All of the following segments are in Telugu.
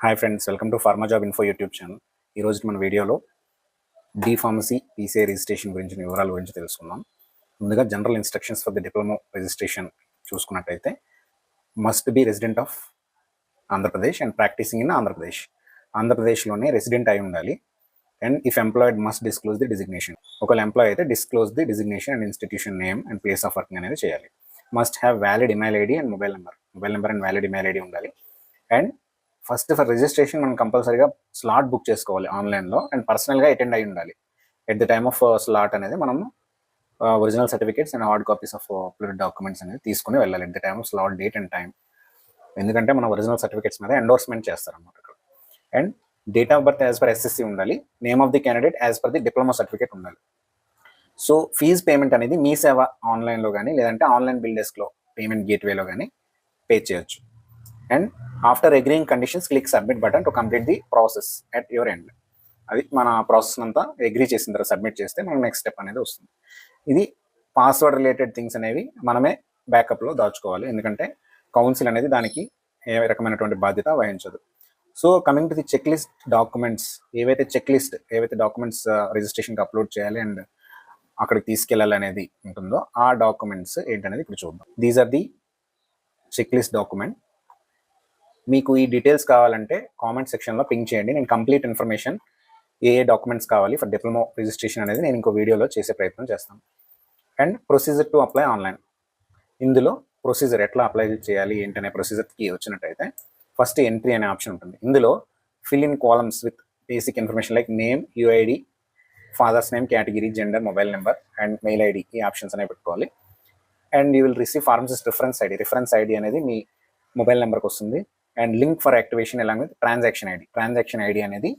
Hi friends, welcome to pharma job info YouTube channel. ఈరోజు మన వీడియోలో డి ఫార్మసీ పీసీఐ రిజిస్ట్రేషన్ గురించి వివరాల గురించి తెలుసుకుందాం. ముందుగా general instructions for the diploma registration చూసుకున్నట్టయితే must be resident of Andhra Pradesh and practising in Andhra Pradesh. ఆంధ్రప్రదేశ్లోనే రెసిడెంట్ అయి ఉండాలి. And if employed must disclose the designation. ఒకవేళ ఎంప్లాయ్ అయితే disclose the designation and institution name and place of working అనేది చేయాలి. Must have valid email ID and mobile number and valid email ID ఉండాలి. అండ్ ఫస్ట్ ఫర్ రిజిస్ట్రేషన్ మనం కంపల్సరీగా స్లాట్ బుక్ చేసుకోవాలి ఆన్లైన్లో అండ్ పర్సనల్గా అటెండ్ అయి ఉండాలి. At the time of slot అనేది మనం original certificates and hard copies of uploaded documents అనేది తీసుకుని వెళ్ళాలి at the time of slot date and time. ఎందుకంటే మన ఒరిజినల్ సర్టిఫికేట్స్ మీద ఎండోర్స్మెంట్ చేస్తారన్నమాట. And date of birth as per SSC ఉండాలి. Name of the candidate as per the diploma certificate ఉండాలి. సో ఫీజ్ పేమెంట్ అనేది మీ సేవ ఆన్లైన్లో కానీ లేదంటే ఆన్లైన్ బిల్ డెస్క్లో పేమెంట్ గేట్వేలో కానీ పే చేయొచ్చు. And after agreeing conditions click submit button to complete the process at your end. అది మన ప్రాసెస్ అంతా అగ్రీ చేసిన తర్వాత సబ్మిట్ చేస్తే మనకు నెక్స్ట్ స్టెప్ అనేది వస్తుంది. ఇది పాస్వర్డ్ రిలేటెడ్ థింగ్స్ అనేవి మనమే బ్యాకప్లో దాచుకోవాలి, ఎందుకంటే కౌన్సిల్ అనేది దానికి ఏ రకమైనటువంటి బాధ్యత వహించదు. So coming to the check list documents, ఏవైతే డాక్యుమెంట్స్ రిజిస్ట్రేషన్కి అప్లోడ్ చేయాలి అండ్ అక్కడికి తీసుకెళ్ళాలి అనేది ఉంటుందో ఆ డాక్యుమెంట్స్ ఏంటనేది ఇప్పుడు చూద్దాం. These are the check list document. మీకు ఈ డీటెయిల్స్ కావాలంటే కామెంట్ సెక్షన్లో పింక్ చేయండి. నేను కంప్లీట్ ఇన్ఫర్మేషన్ ఏ డాక్యుమెంట్స్ కావాలి ఫర్ డిప్లొమా రిజిస్ట్రేషన్ అనేది నేను ఇంకో వీడియోలో చేసే ప్రయత్నం చేస్తాను. And procedure to apply online. ఇందులో ప్రొసీజర్ ఎట్లా అప్లై చేయాలి ఏంటనే ప్రొసీజర్కి వచ్చినట్టయితే ఫస్ట్ ఎంట్రీ అనే ఆప్షన్ ఉంటుంది. ఇందులో fill in columns with basic information like name, UID, father's name, category, gender, mobile number and mail ID. ఈ ఆప్షన్స్ అనేవి పెట్టుకోవాలి. And you will receive pharmacist reference ID అనేది మీ మొబైల్ నెంబర్కి వస్తుంది. And link for activation along with transaction ID అనేది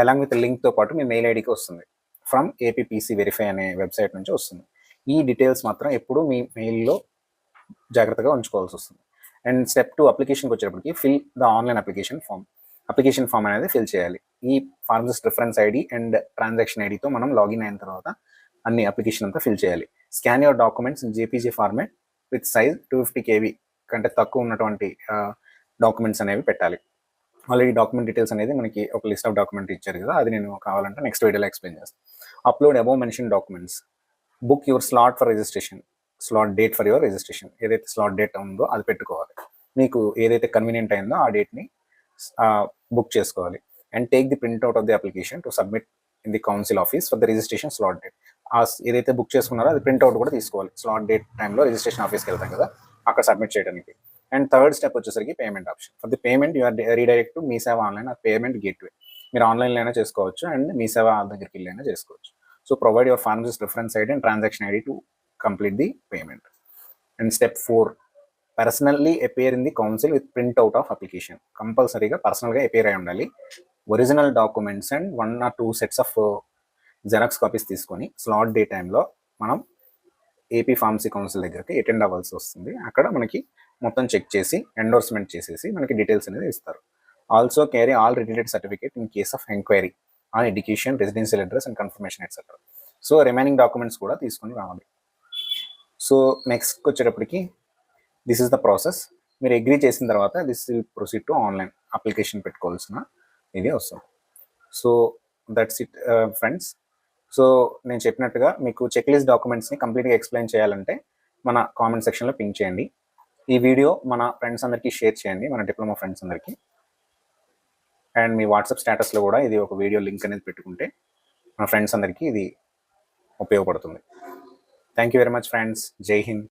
అలాంగ్ విత్ లింక్తో పాటు మీ మెయిల్ ఐడికి వస్తుంది. ఫ్రమ్ ఏపీపీసీ వెరిఫై అనే వెబ్సైట్ నుంచి వస్తుంది. ఈ డీటెయిల్స్ మాత్రం ఎప్పుడు మీ మెయిల్లో జాగ్రత్తగా ఉంచుకోవాల్సి వస్తుంది. అండ్ స్టెప్ 2 అప్లికేషన్కి వచ్చేటప్పటికి fill the online application form అనేది ఫిల్ చేయాలి. ఈ pharmacist reference ID and transaction ఐడితో మనం లాగిన్ అయిన తర్వాత అన్ని అప్లికేషన్ అంతా ఫిల్ చేయాలి. Scan your documents in JPG format with size 250 KB కంటే తక్కువ ఉన్నటువంటి డాక్యుమెంట్స్ అనేవి పెట్టాలి. ఆల్రెడీ డాక్యుమెంట్ డీటెయిల్స్ అనేది మనకి ఒక లిస్ట్ ఆఫ్ డాక్యుమెంట్ ఇచ్చారు కదా, అది నేను కావాలంటే నెక్స్ట్ వీడియోలో ఎక్స్ప్లెయిన్ చేస్తాను. Upload above mention documents. Book your slot date for your registration. ఏదైతే స్లాట్ డేట్ ఉందో అది పెట్టుకోవాలి. మీకు ఏదైతే కన్వీనియంట్ అయిందో ఆ డేట్ని బుక్ చేసుకోవాలి. And take the printout of the application to submit in the council office for the registration slot date. ఏదైతే బుక్ చేసుకున్నారో అది ప్రింట్అవుట్ కూడా తీసుకోవాలి. స్లాట్ డేట్ టైంలో రిజిస్ట్రేషన్ ఆఫీస్కి వెళ్తాం కదా, అక్కడ సబ్మిట్ చేయడానికి. అండ్ థర్డ్ స్టెప్ వచ్చేసరికి payment option. For the payment you're redirect to Mee Seva online ఆ పేమెంట్ గేట్వే. మీరు ఆన్లైన్లో అయినా చేసుకోవచ్చు అండ్ మీ సేవ దగ్గరికి వెళ్ళి అయినా చేసుకోవచ్చు. So provide your pharmacist reference ID and transaction ID to complete the payment. And step 4 personally appear in the council with printout of application. కంపల్సరీగా పర్సనల్గా అపేర్ అయి ఉండాలి. Original documents and 1 or 2 sets of xerox copies తీసుకొని స్లాట్ డే టైంలో మనం ఏపీ ఫార్మసీ కౌన్సిల్ దగ్గరికి అటెండ్ అవ్వాల్సి వస్తుంది. అక్కడ మనకి మొత్తం చెక్ చేసి ఎండోర్స్మెంట్ చేసేసి మనకి డీటెయిల్స్ అనేది ఇస్తారు. Also carry all related certificate in case of enquiry on education, residential address and confirmation etcetera. So remaining documents కూడా తీసుకొని రావాలి. సో నెక్స్ట్కి వచ్చేటప్పటికి దిస్ ఇస్ ద ప్రాసెస్. మీరు అగ్రీ చేసిన తర్వాత this will proceed to online application పెట్టుకోవాల్సిన ఇది వస్తుంది. So that's it friends. So నేను చెప్పినట్టుగా మీకు చెక్ లిస్ట్ డాక్యుమెంట్స్ని కంప్లీట్గా ఎక్స్ప్లెయిన్ చేయాలంటే మన కామెంట్ సెక్షన్లో పింక్ చేయండి. ఈ వీడియో మన ఫ్రెండ్స్ అందరికీ షేర్ చేయండి, మన డిప్లొమా ఫ్రెండ్స్ అందరికీ. అండ్ మీ వాట్సాప్ స్టేటస్లో కూడా ఇది ఒక వీడియో లింక్ అనేది పెట్టుకుంటే మన ఫ్రెండ్స్ అందరికీ ఇది ఉపయోగపడుతుంది. Thank you very much friends. జై హింద్.